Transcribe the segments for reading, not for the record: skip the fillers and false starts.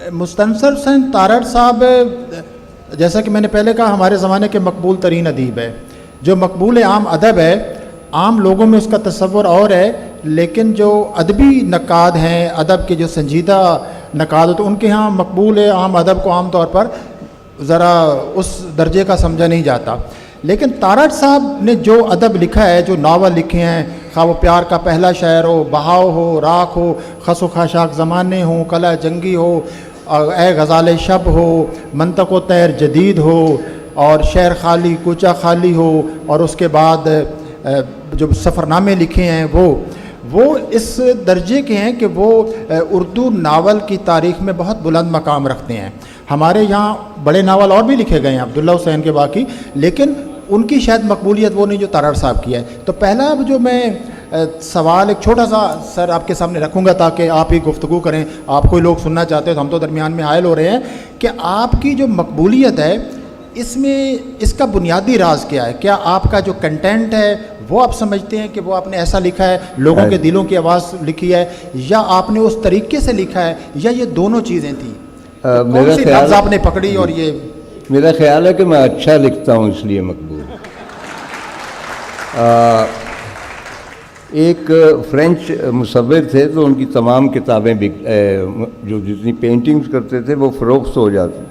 مستنصر حسین تارڑ صاحب جیسا کہ میں نے پہلے کہا ہمارے زمانے کے مقبول ترین ادیب ہے. جو مقبول عام ادب ہے عام لوگوں میں اس کا تصور اور ہے، لیکن جو ادبی نقاد ہیں، ادب کے جو سنجیدہ نقاد ہوتے ہیں، ان کے ہاں مقبول عام ادب کو عام طور پر ذرا اس درجے کا سمجھا نہیں جاتا. لیکن تارڑ صاحب نے جو ادب لکھا ہے، جو ناول لکھے ہیں، خواہ وہ پیار کا پہلا شعر ہو، بہاؤ ہو، راکھ ہو، خس و خاشاک زمانے ہوں، کلا جنگی ہو، اے غزال شب ہو، منطق و طیر جدید ہو، اور شعر خالی کوچہ خالی ہو، اور اس کے بعد جو سفر نامے لکھے ہیں وہ اس درجے کے ہیں کہ وہ اردو ناول کی تاریخ میں بہت بلند مقام رکھتے ہیں. ہمارے یہاں بڑے ناول اور بھی لکھے گئے ہیں عبداللہ حسین کے باقی، لیکن ان کی شاید مقبولیت وہ نہیں جو تارڑ صاحب کی ہے. تو پہلا جو میں سوال ایک چھوٹا سا سر آپ کے سامنے رکھوں گا تاکہ آپ ہی گفتگو کریں، آپ کوئی لوگ سننا چاہتے ہیں تو ہم تو درمیان میں حائل ہو رہے ہیں، کہ آپ کی جو مقبولیت ہے اس میں اس کا بنیادی راز کیا ہے؟ کیا آپ کا جو کنٹینٹ ہے وہ آپ سمجھتے ہیں کہ وہ آپ نے ایسا لکھا ہے، لوگوں کے دلوں کی آواز لکھی ہے، یا آپ نے اس طریقے سے لکھا ہے، یا یہ دونوں چیزیں تھیں؟ کون سی لفظ آپ نے پکڑی؟ اور یہ میرا خیال ہے کہ میں اچھا لکھتا ہوں اس لیے مقبول. ایک فرینچ مصور تھے تو ان کی تمام کتابیں جو جتنی پینٹنگز کرتے تھے وہ فروخت ہو جاتی،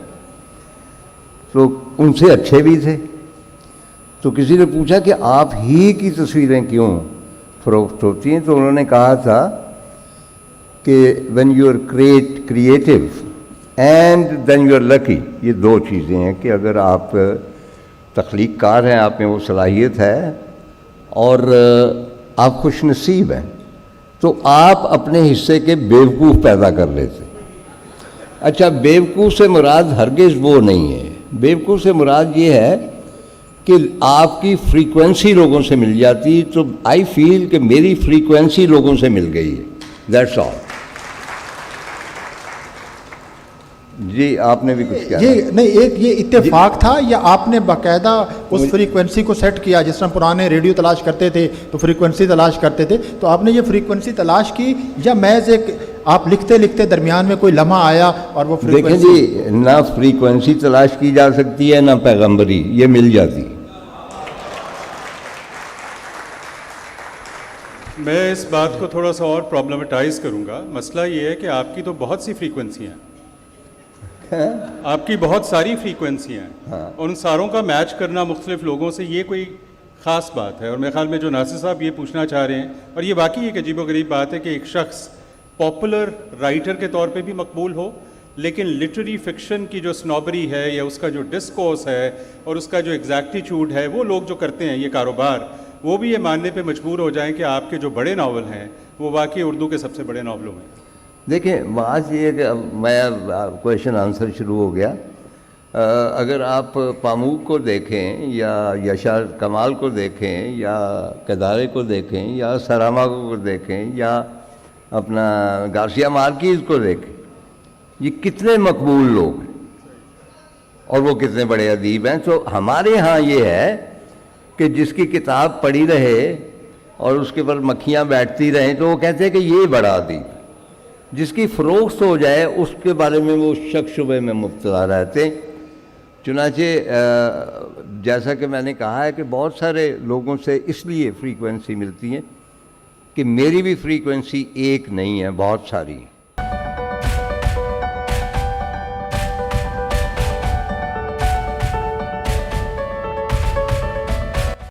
تو ان سے اچھے بھی تھے. تو کسی نے پوچھا کہ آپ ہی کی تصویریں کیوں فروخت ہوتی ہیں؟ تو انہوں نے کہا تھا کہ when you are creative and then you are lucky، یہ دو چیزیں ہیں کہ اگر آپ تخلیق کار ہیں، آپ میں وہ صلاحیت ہے، اور آپ خوش نصیب ہیں، تو آپ اپنے حصے کے بیوقوف پیدا کر لیتے. اچھا، بیوقوف سے مراد ہرگز وہ نہیں ہے. بیوقوف سے مراد یہ ہے کہ آپ کی فریکوینسی لوگوں سے مل جاتی، تو آئی فیل کہ میری فریکوینسی لوگوں سے مل گئی ہے، دیٹس آل. جی آپ نے بھی کچھ کیا؟ یہ نہیں، ایک یہ اتفاق تھا یا آپ نے باقاعدہ اس فریکوینسی کو سیٹ کیا؟ جس طرح پرانے ریڈیو تلاش کرتے تھے تو فریکوینسی تلاش کرتے تھے، تو آپ نے یہ فریکوینسی تلاش کی، یا محض ایک آپ لکھتے لکھتے درمیان میں کوئی لمحہ آیا اور وہ فریکوینسی؟ دیکھیں جی، نہ فریکوینسی تلاش کی جا سکتی ہے نہ پیغمبری، یہ مل جاتی. میں اس بات کو تھوڑا سا اور پرابلمٹائز کروں گا. مسئلہ یہ ہے کہ آپ کی تو بہت سی فریکوینسیاں ہیں، آپ کی بہت ساری فریکوینسیاں ہیں، اور ان ساروں کا میچ کرنا مختلف لوگوں سے یہ کوئی خاص بات ہے. اور میرے خیال میں جو ناصر صاحب یہ پوچھنا چاہ رہے ہیں، اور یہ واقعی ایک عجیب و غریب بات ہے کہ ایک شخص پاپولر رائٹر کے طور پہ بھی مقبول ہو، لیکن لٹری فکشن کی جو سنوبری ہے یا اس کا جو ڈسکورس ہے اور اس کا جو ایگزیکٹیچیوڈ ہے، وہ لوگ جو کرتے ہیں یہ کاروبار، وہ بھی یہ ماننے پہ مجبور ہو جائیں کہ آپ کے جو بڑے ناول ہیں وہ واقعی اردو کے سب سے بڑے ناولوں میں. دیکھیں بات یہ ہے کہ میں کویشچن آنسر شروع ہو گیا. اگر آپ پاموک کو دیکھیں یا یشار کمال کو دیکھیں یا کدارے کو دیکھیں یا سراما کو دیکھیں یا اپنا گارسیا مارکیز کو دیکھیں، یہ کتنے مقبول لوگ ہیں اور وہ کتنے بڑے ادیب ہیں. تو ہمارے ہاں یہ ہے کہ جس کی کتاب پڑھی رہے اور اس کے پر مکھیاں بیٹھتی رہیں تو وہ کہتے ہیں کہ یہ بڑا ادیب. جس کی فروخت ہو جائے اس کے بارے میں وہ شک شبے میں مبتلا رہتے ہیں. چنانچہ جیسا کہ میں نے کہا ہے کہ بہت سارے لوگوں سے اس لیے فریکوینسی ملتی ہے کہ میری بھی فریکوینسی ایک نہیں ہے، بہت ساری.